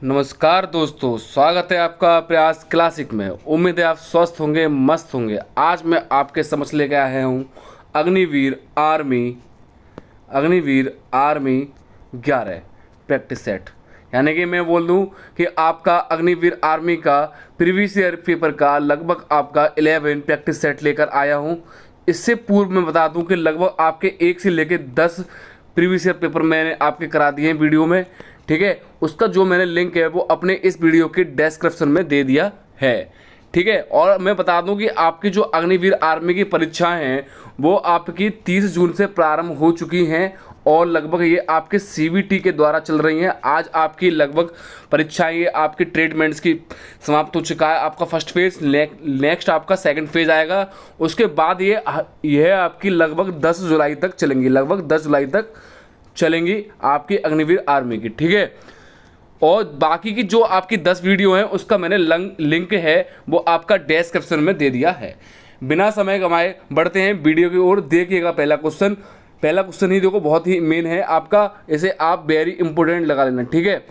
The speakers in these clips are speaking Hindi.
नमस्कार दोस्तों, स्वागत है आपका प्रयास क्लासिक में। उम्मीद है आप स्वस्थ होंगे, मस्त होंगे। आज मैं आपके समझ लेके आया हूँ अग्निवीर आर्मी 11 प्रैक्टिस सेट। यानी कि मैं बोल दूँ कि आपका अग्निवीर आर्मी का प्रीवियस ईयर पेपर का लगभग आपका 11 प्रैक्टिस सेट लेकर आया हूँ। इससे पूर्व मैं बता दूँ कि लगभग आपके 1 से लेकर 10 प्रीवियस ईयर पेपर मैंने आपके करा दिए हैं वीडियो में। ठीक है, उसका जो मैंने लिंक है वो अपने इस वीडियो के डिस्क्रिप्शन में दे दिया है। ठीक है, और मैं बता दूं कि आपकी जो अग्निवीर आर्मी की परीक्षाएं हैं वो आपकी 30 जून से प्रारंभ हो चुकी हैं और लगभग ये आपके सीबीटी के द्वारा चल रही हैं। आज आपकी लगभग परीक्षाएं ये आपकी ट्रीटमेंट्स की समाप्त हो चुका है। आपका फर्स्ट फेज, नेक्स्ट आपका सेकंड फेज आएगा। उसके बाद ये आपकी लगभग 10 जुलाई तक चलेंगी, लगभग 10 जुलाई तक चलेंगी आपकी अग्निवीर आर्मी की। ठीक है, और बाकी की जो आपकी 10 वीडियो हैं उसका मैंने लिंक है वो आपका डिस्क्रिप्शन में दे दिया है। बिना समय गंवाए बढ़ते हैं वीडियो की ओर। देखिएगा पहला क्वेश्चन ही देखो, बहुत ही मेन है आपका, इसे आप वेरी इंपॉर्टेंट लगा लेना। ठीक है,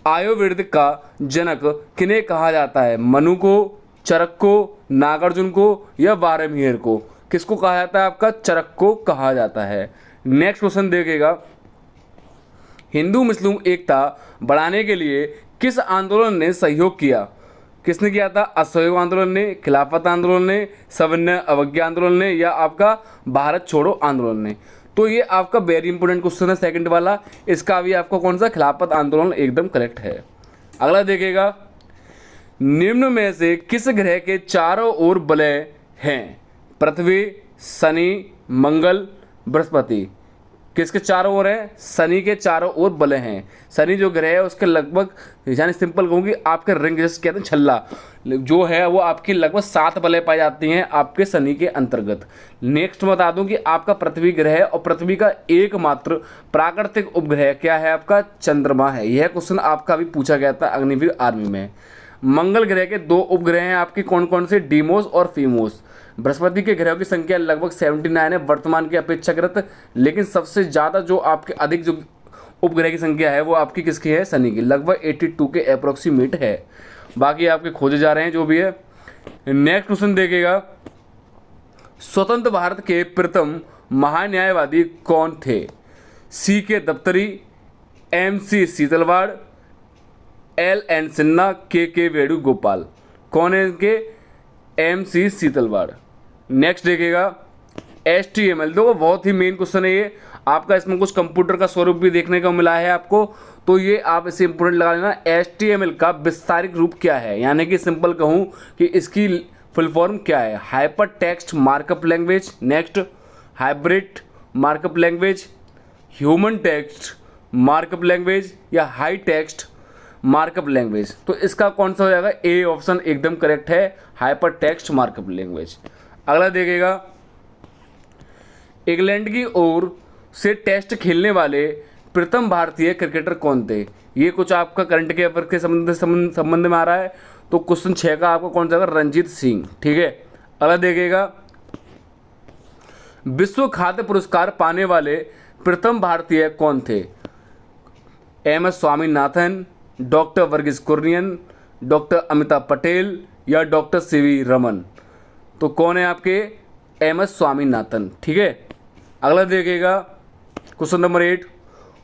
आयुर्वेद का जनक किन्हें कहा जाता है? मनु को, चरक को, नागार्जुन को या बारहमीर को? किसको कहा जाता है? आपका चरक को कहा जाता है। नेक्स्ट क्वेश्चन देखिएगा, हिंदू मुस्लिम एकता बढ़ाने के लिए किस आंदोलन ने सहयोग किया? किसने किया था? असहयोग आंदोलन ने, खिलाफत आंदोलन ने, सविनय अवज्ञा आंदोलन ने या आपका भारत छोड़ो आंदोलन ने? तो ये आपका वेरी इंपॉर्टेंट क्वेश्चन है सेकंड वाला। इसका भी आपको कौन सा? खिलाफत आंदोलन एकदम करेक्ट है। अगला देखिएगा, निम्न में से किस ग्रह के चारों ओर वलय हैं? पृथ्वी, शनि, मंगल, बृहस्पति। किसके चारों ओर है? शनि के चारों ओर वलय हैं। शनि जो ग्रह है उसके लगभग, यानी सिंपल कहूँगी, आपके रिंग जैसे कहते हैं छल्ला जो है वो आपकी लगभग 7 वलय पाई जाती हैं आपके शनि के अंतर्गत। नेक्स्ट बता दूं कि आपका पृथ्वी ग्रह है और पृथ्वी का एकमात्र प्राकृतिक उपग्रह क्या है? आपका चंद्रमा है। यह क्वेश्चन आपका भी पूछा गया था अग्निवीर आर्मी में। मंगल ग्रह के 2 उपग्रह हैं आपके कौन कौन से? डीमोस और फीमोस। बृहस्पति के ग्रहों की संख्या लगभग 79 है वर्तमान की अपेक्षाकृत, लेकिन सबसे ज़्यादा जो आपके अधिक जो उपग्रह की संख्या है वो आपकी किसकी है? शनि की, लगभग 82 के अप्रोक्सीमेट है। बाकी आपके खोजे जा रहे हैं जो भी है। नेक्स्ट क्वेश्चन देखिएगा, स्वतंत्र भारत के प्रथम महान्यायवादी कौन थे? C K Daftari, M C Setalvad, L N Sinha, K Venugopal. कौन है इनके? M C Setalvad. नेक्स्ट देखिएगा, HTML। देखो बहुत ही मेन क्वेश्चन है ये आपका, इसमें कुछ कंप्यूटर का स्वरूप भी देखने को मिला है आपको, तो ये आप इसे इंपोर्टेंट लगा लेना। HTML का विस्तारित रूप क्या है? यानी कि सिंपल कहूँ कि इसकी फुल फॉर्म क्या है? Hyper text markup language, next hybrid markup language, human text markup language या हाई टेक्स्ट मार्कअप लैंग्वेज। तो इसका कौन सा हो जाएगा? ए ऑप्शन एकदम करेक्ट है, हाइपर टेक्स्ट मार्कअप लैंग्वेज। अगला देखिएगा, इंग्लैंड की ओर से टेस्ट खेलने वाले प्रथम भारतीय क्रिकेटर कौन थे? ये कुछ आपका करंट के अफेयर के संबंध में आ रहा है, तो क्वेश्चन 6 का आपको कौन सा होगा? रणजीत सिंह। ठीक है, अगला देखिएगा, विश्व खाद्य पुरस्कार पाने वाले प्रथम भारतीय कौन थे? MS Swaminathan, doctor Verghese Kurien, doctor Amitabh Patel या डॉक्टर CV रमन? तो कौन है आपके? MS स्वामीनाथन। ठीक है, अगला देखिएगा, क्वेश्चन नंबर 8,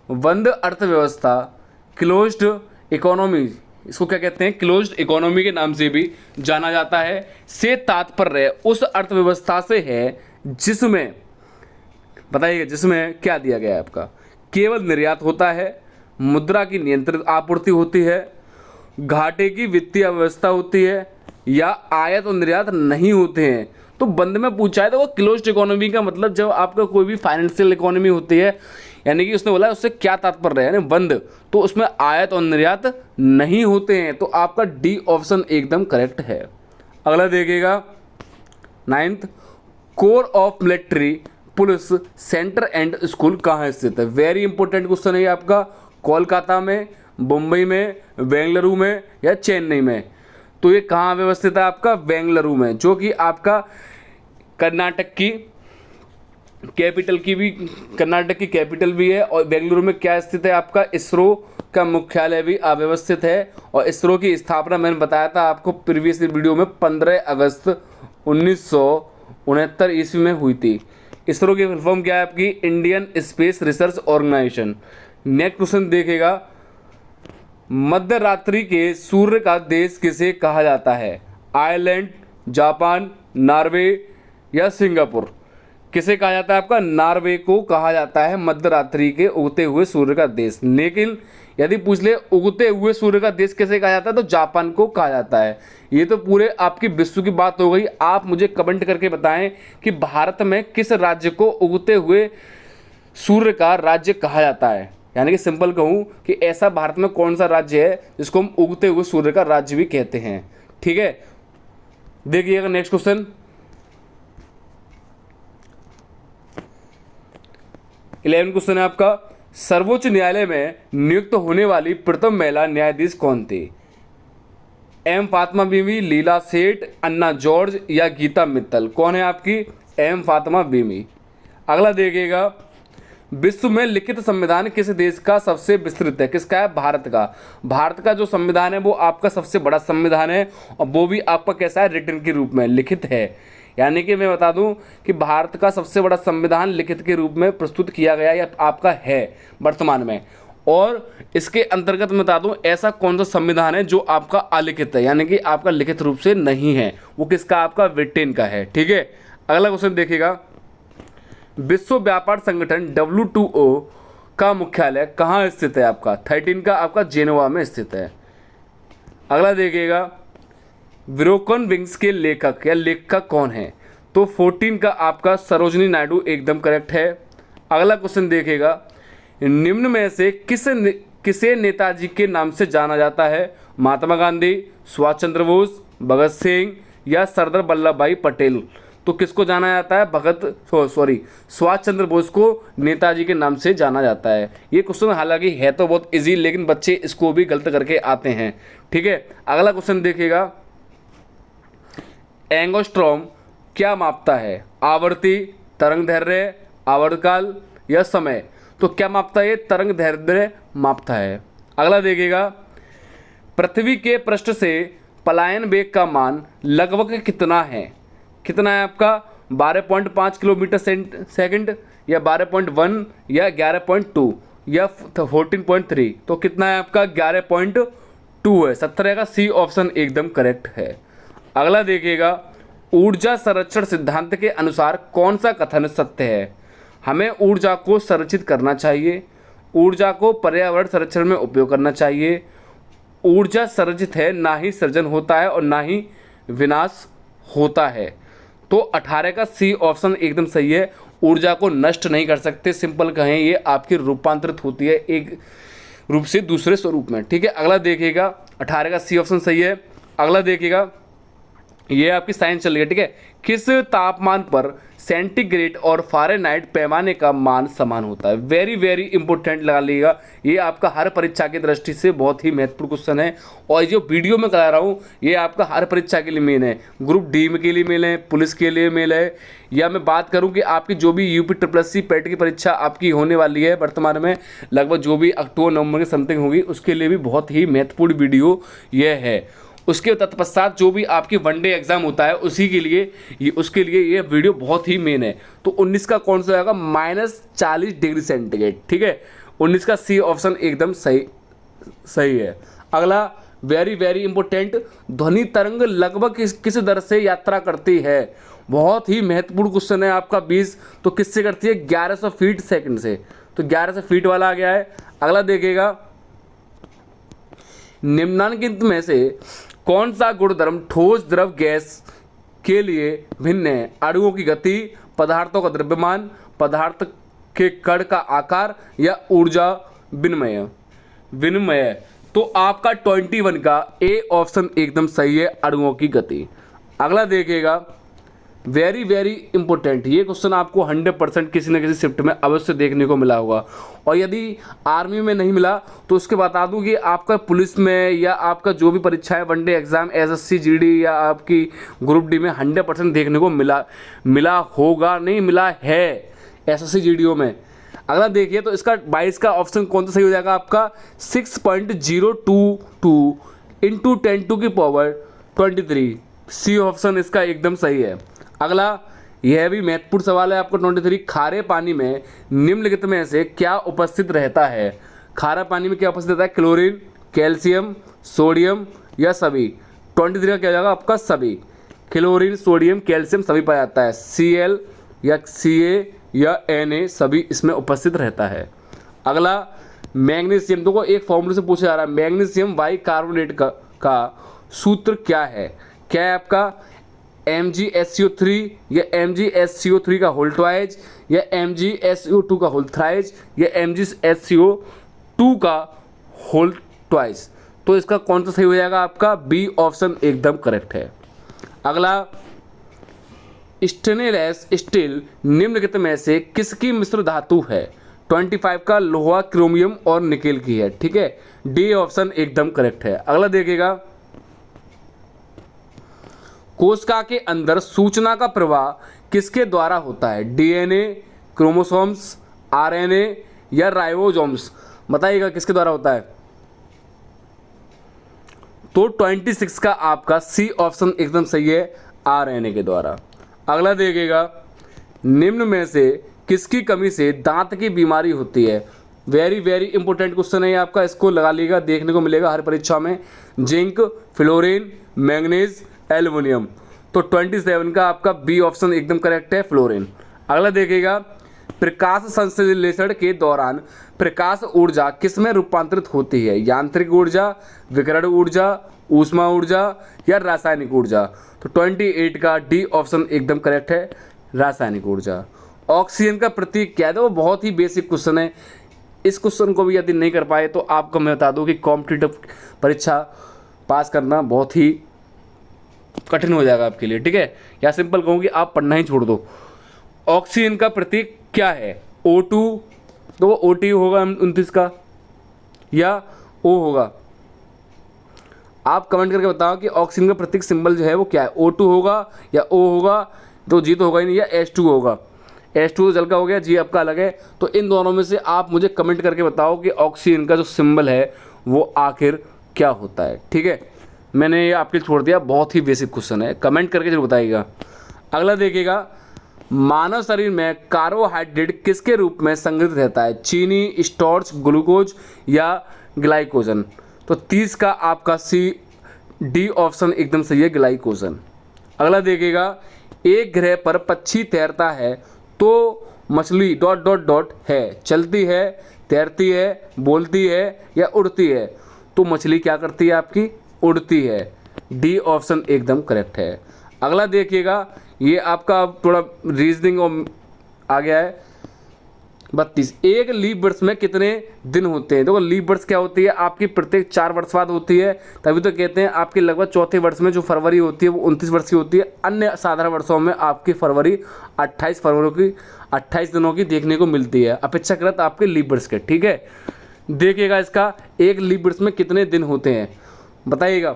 बंद अर्थव्यवस्था क्लोज्ड इकोनॉमी, इसको क्या कहते हैं? क्लोज्ड इकोनॉमी के नाम से भी जाना जाता है। से तात्पर्य उस अर्थव्यवस्था से है जिसमें, बताइए, जिसमें क्या दिया गया है आपका? केवल निर्यात होता है, मुद्रा की नियंत्रित आपूर्ति होती है, घाटे की वित्तीय व्यवस्था होती है या आयात और निर्यात नहीं होते हैं। तो बंद में पूछा है तो वो क्लोज्ड इकोनॉमी का मतलब जब आपका कोई भी फाइनेंशियल इकोनॉमी होती है, यानी कि उसने बोला उससे क्या तात्पर्य है, यानी बंद, तो उसमें आयात और निर्यात नहीं होते हैं। तो आपका डी ऑप्शन एकदम करेक्ट है। अगला देखिएगा, 9th, core of military police centre and school कहाँ स्थित है? वेरी इंपॉर्टेंट क्वेश्चन है ये आपका। कोलकाता में, मुंबई में, बेंगलुरु में या चेन्नई में? तो ये कहाँ व्यवस्थित है? आपका बेंगलुरु में, जो कि आपका कर्नाटक की कैपिटल की भी, कर्नाटक की कैपिटल भी है। और बेंगलुरु में क्या स्थित है आपका, इसरो का मुख्यालय भी अव्यवस्थित है। और इसरो की स्थापना मैंने बताया था आपको प्रीवियस वीडियो में 15 अगस्त 1969 ईस्वी में हुई थी। इसरो की फुल फॉर्म क्या है आपकी, Indian space research organisation. Next question देखेगा, मध्य रात्रि के सूर्य का देश किसे कहा जाता है, आयरलैंड, जापान, नॉर्वे या सिंगापुर। किसे कहा जाता है आपका, नॉर्वे को कहा जाता है मध्य रात्रि के उगते हुए सूर्य का देश। लेकिन यदि पूछ ले उगते हुए सूर्य का देश किसे कहा जाता है तो जापान को कहा जाता है। ये तो पूरे आपकी विश्व की बात हो गई। आप मुझे कमेंट करके बताएं कि भारत में किस राज्य को उगते हुए सूर्य का राज्य कहा जाता है। यानी कि सिंपल कहूँ कि ऐसा भारत में कौन सा राज्य है जिसको हम उगते हुए सूर्य का राज्य भी कहते हैं। ठीक है, देखिएगा नेक्स्ट क्वेश्चन। 11 क्वेश्चन है आपका, सर्वोच्च न्यायालय में नियुक्त होने वाली प्रथम महिला न्यायाधीश कौन थी, एम फातिमा बीवी, लीला सेठ, अन्ना जॉर्ज या गीता मित्तल। कौन है आपकी, एम फातिमा बीवी। अगला देखिएगा, विश्व में लिखित संविधान किस देश का सबसे विस्तृत है, किसका है, भारत का। भारत का जो संविधान है वो आपका सबसे बड़ा संविधान है और वो भी आपका कैसा है, रिटन के रूप में, लिखित है। यानी कि मैं बता दूं कि भारत का सबसे बड़ा संविधान लिखित के रूप में प्रस्तुत किया गया या आपका है वर्तमान में। और इसके अंतर्गत मैं बता दूं ऐसा कौन सा संविधान है जो आपका अलिखित है, यानी कि आपका लिखित रूप से नहीं है, वो किसका, आपका ब्रिटेन का है। ठीक है, अगला क्वेश्चन देखिएगा, विश्व व्यापार संगठन WTO का मुख्यालय कहाँ स्थित है आपका, 13 का आपका जेनेवा में स्थित है। अगला देखिएगा, ब्रोकन विंग्स के लेखक या लेखक कौन है, तो 14 का आपका सरोजनी नायडू एकदम करेक्ट है। अगला क्वेश्चन देखिएगा, निम्न में से किसे नेताजी के नाम से जाना जाता है, महात्मा गांधी, सुभाष चंद्र बोस, भगत सिंह या सरदार वल्लभ भाई पटेल। तो किसको जाना जाता है, सुभाष चंद्र बोस को नेताजी के नाम से जाना जाता है। ये क्वेश्चन हालांकि है तो बहुत इजी, लेकिन बच्चे इसको भी गलत करके आते हैं। ठीक है, अगला क्वेश्चन देखिएगा, एंगस्ट्रॉम क्या मापता है, आवर्ती, तरंग दैर्ध्य, आवर्तकाल या समय। तो क्या मापता है, तरंग दैर्ध्य मापता है। अगला देखिएगा, पृथ्वी के पृष्ठ से पलायन वेग का मान लगभग कितना है, कितना है आपका, 12.5 किलोमीटर सेकंड या 12.1 या 11.2 या 14.3। तो कितना है आपका, 11.2 है। 17 का सी ऑप्शन एकदम करेक्ट है। अगला देखिएगा, ऊर्जा संरक्षण सिद्धांत के अनुसार कौन सा कथन सत्य है, हमें ऊर्जा को संरक्षित करना चाहिए, ऊर्जा को पर्यावरण संरक्षण में उपयोग करना चाहिए, ऊर्जा संरक्षित है ना ही सृजन होता है और ना ही विनाश होता है। तो 18 का सी ऑप्शन एकदम सही है, ऊर्जा को नष्ट नहीं कर सकते, सिंपल कहें ये आपकी रूपांतरित होती है एक रूप से दूसरे स्वरूप में। ठीक है, अगला देखिएगा, 18 का सी ऑप्शन सही है। अगला देखिएगा, ये आपकी साइंस चल रही है। ठीक है, किस तापमान पर सेंटीग्रेड और फ़ारेनहाइट पैमाने का मान समान होता है, वेरी वेरी इंपॉर्टेंट लगा लीजिएगा, ये आपका हर परीक्षा की दृष्टि से बहुत ही महत्वपूर्ण क्वेश्चन है। और जो वीडियो में करा रहा हूँ ये आपका हर परीक्षा के लिए मेन है, ग्रुप डी के लिए मेल है, पुलिस के लिए मेल है, या मैं बात करूं कि आपकी जो भी UPSSC पेट की परीक्षा आपकी होने वाली है वर्तमान में, लगभग जो भी अक्टूबर नवंबर के समथिंग होगी, उसके लिए भी बहुत ही महत्वपूर्ण वीडियो ये है। उसके तत्पश्चात जो भी आपकी वनडे एग्जाम होता है उसके लिए ये वीडियो बहुत ही मेन है। तो 19 का कौन सा आएगा, -40 डिग्री सेंटीग्रेड। ठीक है, 19 का सी ऑप्शन एकदम सही है। अगला वेरी वेरी इंपॉर्टेंट, ध्वनि तरंग लगभग किस दर से यात्रा करती है, बहुत ही महत्वपूर्ण क्वेश्चन है आपका 20। तो किससे करती है, 1100 फीट सेकंड से। तो 1100 फीट वाला आ गया है। अगला देखिएगा, निम्नलिखित में से कौन सा गुणधर्म ठोस द्रव गैस के लिए भिन्न है, अणुओं की गति, पदार्थों का द्रव्यमान, पदार्थ के कण का आकार या ऊर्जा विनिमय। तो आपका 21 का ए ऑप्शन एकदम सही है, अणुओं की गति। अगला देखिएगा, वेरी वेरी इंपॉर्टेंट, ये क्वेश्चन आपको 100% किसी न किसी शिफ्ट में अवश्य देखने को मिला होगा, और यदि आर्मी में नहीं मिला तो उसके बता दूं कि आपका पुलिस में या आपका जो भी परीक्षा है वनडे एग्जाम SSC GD या आपकी ग्रुप डी में 100% देखने को मिला होगा, नहीं मिला है, एसएससी जीडीओ में। अगला देखिए तो इसका 22 का ऑप्शन कौन सा सही हो जाएगा आपका 6.022 इंटू 10⁻23। सी ऑप्शन इसका एकदम सही है। अगला यह भी महत्वपूर्ण सवाल है आपका 23, खारे पानी में निम्नलिखित में से क्या उपस्थित रहता है। खारा पानी में क्या उपस्थित रहता है, क्लोरीन, कैल्शियम, सोडियम या सभी। 23 का क्या हो जाएगा आपका सभी। क्लोरीन, सोडियम, कैल्शियम सभी पाया जाता है। Cl या Ca या Na सभी इसमें उपस्थित रहता है। अगला मैग्नीशियम, देखो एक फॉर्मूले से पूछा जा रहा है, मैग्नीशियम बाइकार्बोनेट का सूत्र क्या है। क्या है आपका MgSCO3 या MgSCO3 का होल ट्वाइज या MgSCO2 का होल थ्राइज या MgSCO2 का होल ट्वाइस। तो इसका कौन सा सही हो जाएगा आपका बी ऑप्शन एकदम करेक्ट है। अगला स्टेनलेस स्टील निम्नलिखित में से किसकी मिश्र धातु है। 25 का लोहा, क्रोमियम और निकेल की है। ठीक है, डी ऑप्शन एकदम करेक्ट है। अगला देखिएगा, कोशिका के अंदर सूचना का प्रवाह किसके द्वारा होता है। डीएनए, क्रोमोसोम्स, आरएनए या राइबोसोम्स। बताइएगा किसके द्वारा होता है। तो 26 का आपका सी ऑप्शन एकदम सही है, आरएनए के द्वारा। अगला देखिएगा, निम्न में से किसकी कमी से दांत की बीमारी होती है। वेरी वेरी इंपॉर्टेंट क्वेश्चन है आपका, इसको लगा लीजिएगा, देखने को मिलेगा हर परीक्षा में। Zinc, fluorine, manganese, aluminium. तो 27 का आपका बी ऑप्शन एकदम करेक्ट है, फ्लोरीन। अगला देखिएगा, प्रकाश संश्लेषण के दौरान प्रकाश ऊर्जा किसमें रूपांतरित होती है। यांत्रिक ऊर्जा, विकिरण ऊर्जा, ऊष्मा ऊर्जा या रासायनिक ऊर्जा। तो 28 का डी ऑप्शन एकदम करेक्ट है, रासायनिक ऊर्जा। ऑक्सीजन का प्रतीक क्या है, वो बहुत ही बेसिक क्वेश्चन है। इस क्वेश्चन को भी यदि नहीं कर पाए तो आपको मैं बता दूं कि कॉम्पिटिटिव परीक्षा पास करना बहुत ही कठिन हो जाएगा आपके लिए। ठीक है, या सिंपल कहूँ कि आप पढ़ना ही छोड़ दो। ऑक्सीजन का प्रतीक क्या है, O2, तो वो OT होगा 29 का या O होगा। आप कमेंट करके बताओ कि ऑक्सीजन का प्रतीक सिंबल जो है वो क्या है, O2 होगा या O होगा। तो जी तो होगा ही नहीं, या H2 होगा। H2 तो जल का हो गया, जी आपका अलग है। तो इन दोनों में से आप मुझे कमेंट करके बताओ कि ऑक्सीजन का जो सिंबल है वो आखिर क्या होता है। ठीक है, मैंने ये आपके लिए छोड़ दिया, बहुत ही बेसिक क्वेश्चन है, कमेंट करके जरूर बताइएगा। अगला देखिएगा, मानव शरीर में कार्बोहाइड्रेट किसके रूप में संग्रहित रहता है। चीनी, स्टार्च, ग्लूकोज या ग्लाइकोजन। तो 30 का आपका सी डी ऑप्शन एकदम सही है, ग्लाइकोजन। अगला देखिएगा, एक ग्रह पर पक्षी तैरता है तो मछली ... है, चलती है, तैरती है, बोलती है या उड़ती है। तो मछली क्या करती है आपकी, उड़ती है। डी ऑप्शन एकदम करेक्ट है। अगला देखिएगा, ये आपका थोड़ा रीजनिंग आ गया है। 32, एक लीप वर्ष में कितने दिन होते हैं। देखो लीप वर्ष क्या होती है आपकी, प्रत्येक 4 वर्ष बाद होती है, तभी तो कहते हैं आपके लगभग चौथे वर्ष में जो फरवरी होती है वो 29 वर्ष की होती है। अन्य साधारण वर्षों में आपकी फरवरी 28 दिनों की देखने को मिलती है, अपेक्षाकृत आपके लीप वर्ष के। ठीक है, देखिएगा इसका, एक लीप वर्ष में कितने दिन होते हैं बताइएगा।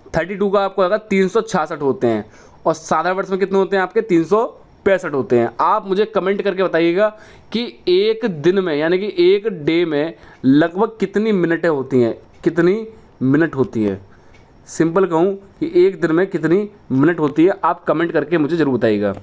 32 का आपको आएगा 366 होते हैं, और साधारण वर्ष में कितने होते हैं आपके 365 होते हैं। आप मुझे कमेंट करके बताइएगा कि एक दिन में यानी कि एक डे में लगभग कितनी मिनटें होती हैं, कितनी मिनट होती है। सिंपल कहूँ कि एक दिन में कितनी मिनट होती है, आप कमेंट करके मुझे ज़रूर बताइएगा।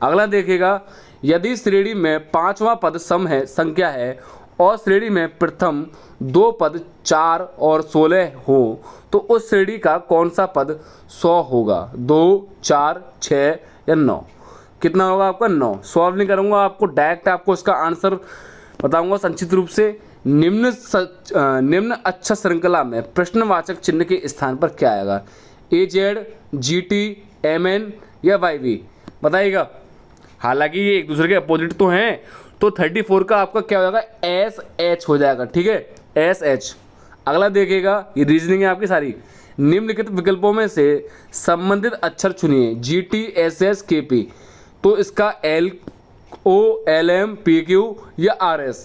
अगला देखिएगा, यदि श्रेणी में 5वां पद सम है संख्या है और श्रेणी में प्रथम 2 पद 4 और 16 हो तो उस श्रेणी का कौन सा पद 100 होगा। 2, 4, 6 या 9। कितना होगा आपका 9। सॉल्व नहीं करूँगा, आपको डायरेक्ट आपको इसका आंसर बताऊंगा संक्षिप्त रूप से। निम्न अच्छा श्रृंखला में प्रश्नवाचक चिन्ह के स्थान पर क्या आएगा। AZ, GT, MN या YV बताइएगा। हालांकि ये एक दूसरे के अपोजिट तो हैं, तो 34 का आपका क्या हो जाएगा, SH हो जाएगा। ठीक है, SH। अगला देखिएगा, ये रीजनिंग है आपकी सारी। निम्नलिखित विकल्पों में से संबंधित अक्षर चुनिए, GT, SS, KP। तो इसका LO, LM, PQ या RS।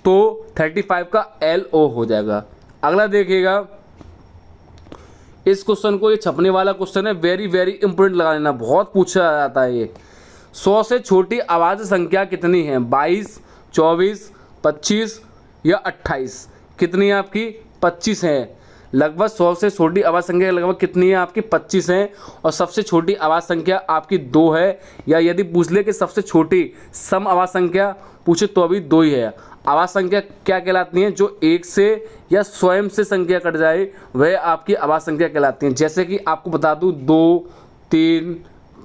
तो 35 का LO हो जाएगा। अगला देखिएगा, इस क्वेश्चन को, ये छपने वाला क्वेश्चन है, वेरी वेरी इंपॉर्टेंट लगा लेना, बहुत पूछा जाता है ये। 100 से छोटी अभाज्य संख्या कितनी है? 22, 24, 25 या 28? कितनी है आपकी? 25 है। लगभग 100 से छोटी अभाज्य संख्या लगभग कितनी है आपकी? 25 है। और सबसे छोटी अभाज्य संख्या आपकी 2 है। या यदि पूछ ले कि सबसे छोटी सम अभाज्य संख्या पूछे तो अभी 2 ही है। अभाज्य संख्या क्या कहलाती हैं? जो 1 से या स्वयं से संख्या कट जाए वह आपकी अभाज्य संख्या कहलाती हैं। जैसे कि आपको बता दूं 2, 3,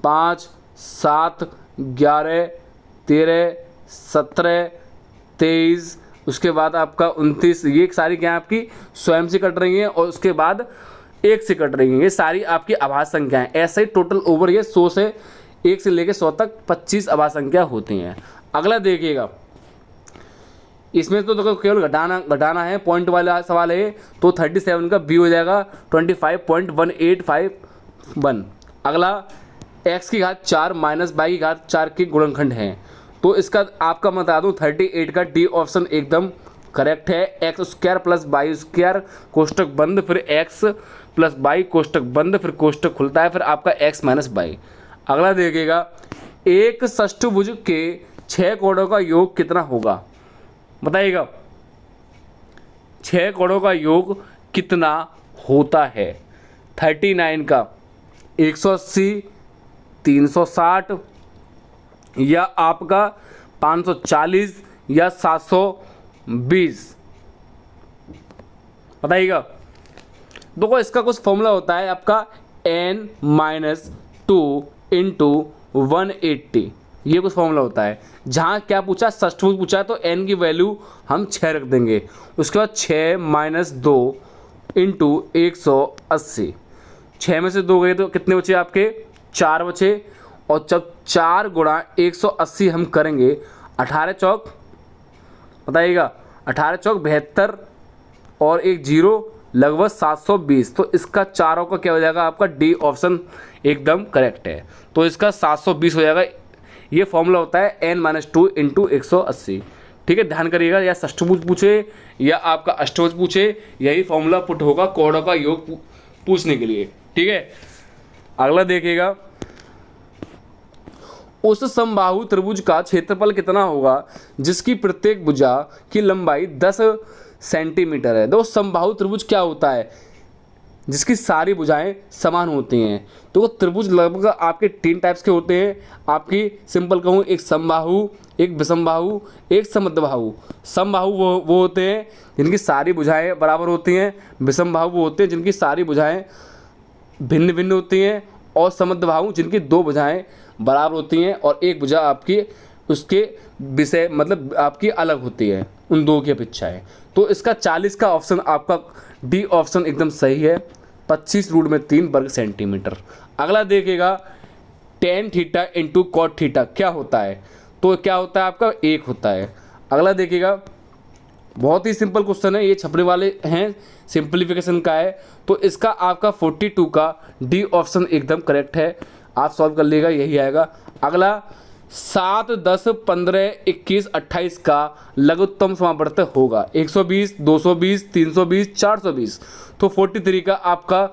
5, 7, 11, 13, 17, 23, उसके बाद आपका 29, ये सारी क्या है आपकी स्वयं से कट रही हैं और उसके बाद 1 से कट रही हैं। ये सारी आपकी अभाज्य संख्याएं। ऐसे ही टोटल ओवर ये 100 से 1 से लेकर 100 तक 25 अभाज्य संख्या होती हैं। अगला देखिएगा, इसमें तो देखो केवल घटाना है, पॉइंट वाला सवाल है, तो 37 का बी हो जाएगा 25.1851। अगला x की घात 4 माइनस y की घात 4 के गुणनखंड हैं, तो इसका आपका बता दूं 38 का डी ऑप्शन एकदम करेक्ट है। X square plus y square कोष्टक बंद, फिर एक्स प्लस वाई कोष्टक बंद, फिर कोष्टक खुलता है, फिर आपका एक्स माइनस वाई। अगला देखिएगा, एक षष्ठभुज के 6 कोणों का योग कितना होगा? बताइएगा 6 कोणों का योग कितना होता है? 39 का 180, 360 या आपका 540 या 720? बताइएगा। देखो इसका कुछ फॉर्मूला होता है आपका n-2 इंटू 180, ये कुछ फॉर्मूला होता है। जहाँ क्या पूछा? षष्ठभुज पूछा है तो n की वैल्यू हम 6 रख देंगे। उसके बाद 6 माइनस 2 इंटू 180, 6 में से 2 गए तो कितने बचे आपके? 4 बचे। और जब 4 गुणा 180 हम करेंगे, 18 चौक, बताइएगा 18 चौक 72 और एक जीरो लगभग 720, तो इसका चारों का क्या हो जाएगा आपका? डी ऑप्शन एकदम करेक्ट है। तो इसका 720 हो जाएगा। ये फॉर्मूला होता है n-2 इंटू 180। ठीक है, ध्यान करिएगा, या षष्ठभुज पूछे या आपका अष्टभुज पूछे, यही फॉर्मूला पुट होगा कोणों का योग पूछने के लिए। ठीक है, अगला देखिएगा, उस समबाहु त्रिभुज का क्षेत्रफल कितना होगा जिसकी प्रत्येक भुजा की लंबाई 10 सेंटीमीटर है? दो समबाहु त्रिभुज क्या होता है? जिसकी सारी भुजाएं समान होती हैं। तो वो त्रिभुज लगभग आपके 3 टाइप्स के होते हैं। आपकी सिंपल कहूँ, एक समबाहु, एक विषमबाहु, एक समद्विबाहु। समबाहु वो होते हैं जिनकी सारी भुजाएं बराबर होती हैं। विषमबाहु वो होते हैं जिनकी सारी भुजाएं भिन्न भिन्न होती हैं। और समद्विबाहु जिनकी 2 भुजाएं बराबर होती हैं और एक भुजा आपकी उसके विषय मतलब आपकी अलग होती है उन 2 की अपेक्षाएं। तो इसका 40 का ऑप्शन आपका डी ऑप्शन एकदम सही है। 25√3 वर्ग सेंटीमीटर। अगला देखिएगा, tan theta into cot theta क्या होता है? तो क्या होता है आपका? 1 होता है। अगला देखिएगा, बहुत ही सिंपल क्वेश्चन है, ये छपने वाले हैं, सिंप्लीफिकेशन का है। तो इसका आपका 42 का डी ऑप्शन एकदम करेक्ट है। आप सॉल्व कर लीजिएगा, यही आएगा। अगला 7, 10, 15, 21, 28 का लघुत्तम समावर्त होगा 120, 220, 320, 420। तो 43 का आपका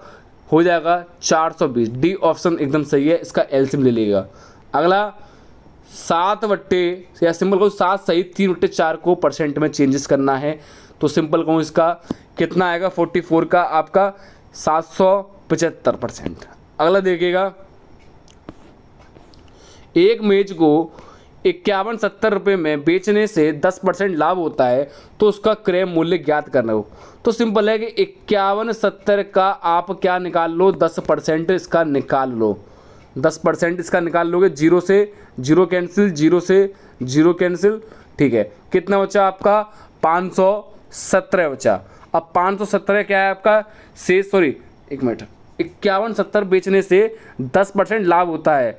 हो जाएगा 420। डी ऑप्शन एकदम सही है, इसका एलसीएम ले लीजिएगा। अगला 7 बट्टे या सिंपल कहूँ 7 सहित 3/4 को परसेंट में चेंजेस करना है। तो सिंपल कहूँ इसका कितना आएगा? 44 का आपका 775%। अगला देखिएगा, एक मेज को 51-70 रुपये में बेचने से 10% लाभ होता है, तो उसका क्रय मूल्य ज्ञात करना हो। तो सिंपल है कि 51-70 का आप क्या निकाल लो? 10% इसका निकाल लो। 10% इसका निकाल लोगे, 0 से 0 कैंसिल, 0 से 0 कैंसिल। ठीक है, कितना बचा आपका? 517 बचा। अब 517 क्या है आपका? से सॉरी 1 मिनट, 51-70 बेचने से 10% लाभ होता है,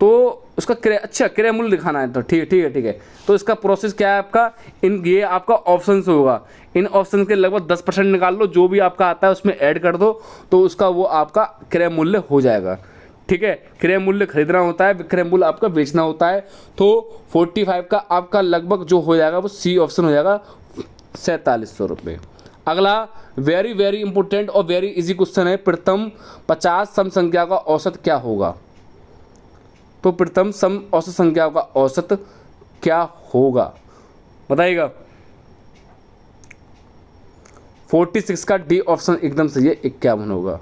तो उसका क्रय मूल्य दिखाना है। तो ठीक है। तो इसका प्रोसेस क्या है आपका? ये आपका ऑप्शन से होगा। इन ऑप्शन के लगभग 10% निकाल लो, जो भी आपका आता है उसमें ऐड कर दो, तो उसका वो आपका क्रय मूल्य हो जाएगा। ठीक है, क्रय मूल्य खरीदना होता है, विक्रय मूल्य आपका बेचना होता है। तो 45 का आपका लगभग जो हो जाएगा वो सी ऑप्शन हो जाएगा, 4700 रुपये। अगला वेरी इंपॉर्टेंट और वेरी इजी क्वेश्चन है, प्रथम 50 सम संख्या का औसत क्या होगा? तो प्रथम सम औसत संख्याओं का औसत क्या होगा, बताइएगा। 46 का डी ऑप्शन एकदम सही है, 51 होगा।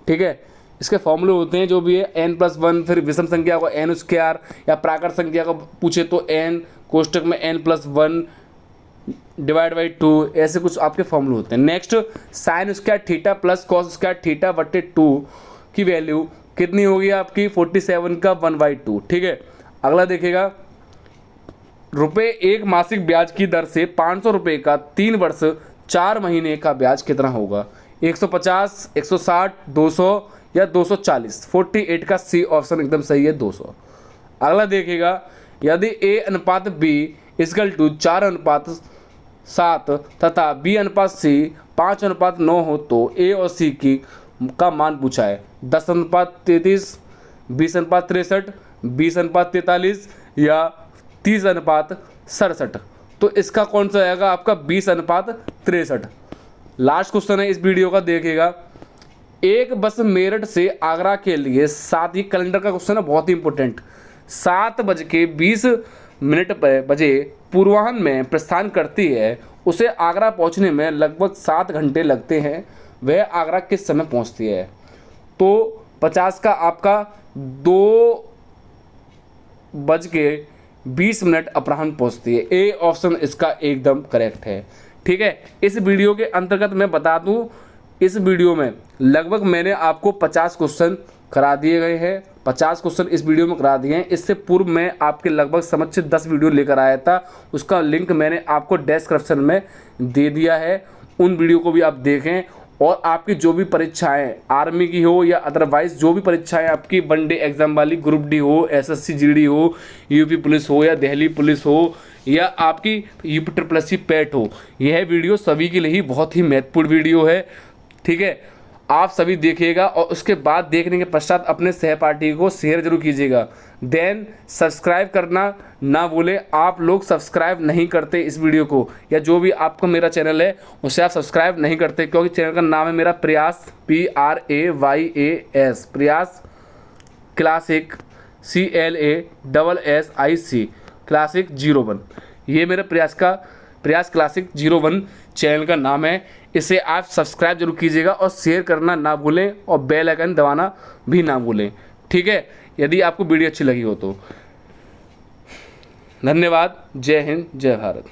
ठीक है, इसके फॉर्मूले होते हैं जो भी है n+1, फिर विषम संख्या को n स्क्वायर, या प्राकृत संख्या को पूछे तो n कोष्टक में n+1 डिवाइड बाई 2, ऐसे कुछ आपके फॉर्मूले होते हैं। Next, sine square theta plus cos square theta बटे 2 की वैल्यू कितनी होगी आपकी, 47 का 1/2। ठीक है, अगला देखिएगा, रुपये 1 मासिक ब्याज की दर से 500 रुपये का 3 वर्ष 4 महीने का ब्याज कितना होगा, 150, 160, 200 या 240। 48 का सी ऑप्शन एकदम सही है, 200। अगला देखिएगा, यदि A/B = 4:7 तथा B/C 5:9 हो तो A और C का मान पूछा है, 10:33, 20:63, 20:43 या 30:67। तो इसका कौन सा आएगा आपका, 20:63। लास्ट क्वेश्चन है इस वीडियो का, देखिएगा। एक बस मेरठ से आगरा के लिए 7, ये कैलेंडर का क्वेश्चन है, बहुत ही इंपॉर्टेंट, 7:20 बजे पूर्वाह्न में प्रस्थान करती है, उसे आगरा पहुंचने में लगभग 7 घंटे लगते हैं, वह आगरा किस समय पहुंचती है। तो 50 का आपका 2:20 अपराह्न पहुंचती है। ए ऑप्शन इसका एकदम करेक्ट है। ठीक है, इस वीडियो के अंतर्गत मैं बता दूं, इस वीडियो में लगभग मैंने आपको 50 क्वेश्चन करा दिए गए हैं, 50 क्वेश्चन इस वीडियो में करा दिए हैं। इससे पूर्व मैं आपके लगभग समझ से 10 वीडियो लेकर आया था, उसका लिंक मैंने आपको डिस्क्रिप्शन में दे दिया है, उन वीडियो को भी आप देखें। और आपकी जो भी परीक्षाएं आर्मी की हो या अदरवाइज जो भी परीक्षाएं आपकी वनडे एग्जाम वाली, ग्रुप डी हो, SSC GD हो, यूपी पुलिस हो या दिल्ली पुलिस हो या आपकी UPSSC पैट हो, यह वीडियो सभी के लिए ही बहुत ही महत्वपूर्ण वीडियो है। ठीक है, आप सभी देखिएगा और उसके बाद देखने के पश्चात अपने सहपाठी को शेयर जरूर कीजिएगा। देन सब्सक्राइब करना ना भूलें, आप लोग सब्सक्राइब नहीं करते इस वीडियो को, या जो भी आपका मेरा चैनल है उसे आप सब्सक्राइब नहीं करते, क्योंकि चैनल का नाम है मेरा प्रयास, PRAYAS, प्रयास क्लासिक, CLASSIC क्लासिक 01। ये मेरे प्रयास क्लासिक 01 चैनल का नाम है। इसे आप सब्सक्राइब जरूर कीजिएगा और शेयर करना ना भूलें और बेल आइकन दबाना भी ना भूलें। ठीक है, यदि आपको वीडियो अच्छी लगी हो तो। धन्यवाद। जय हिंद, जय भारत।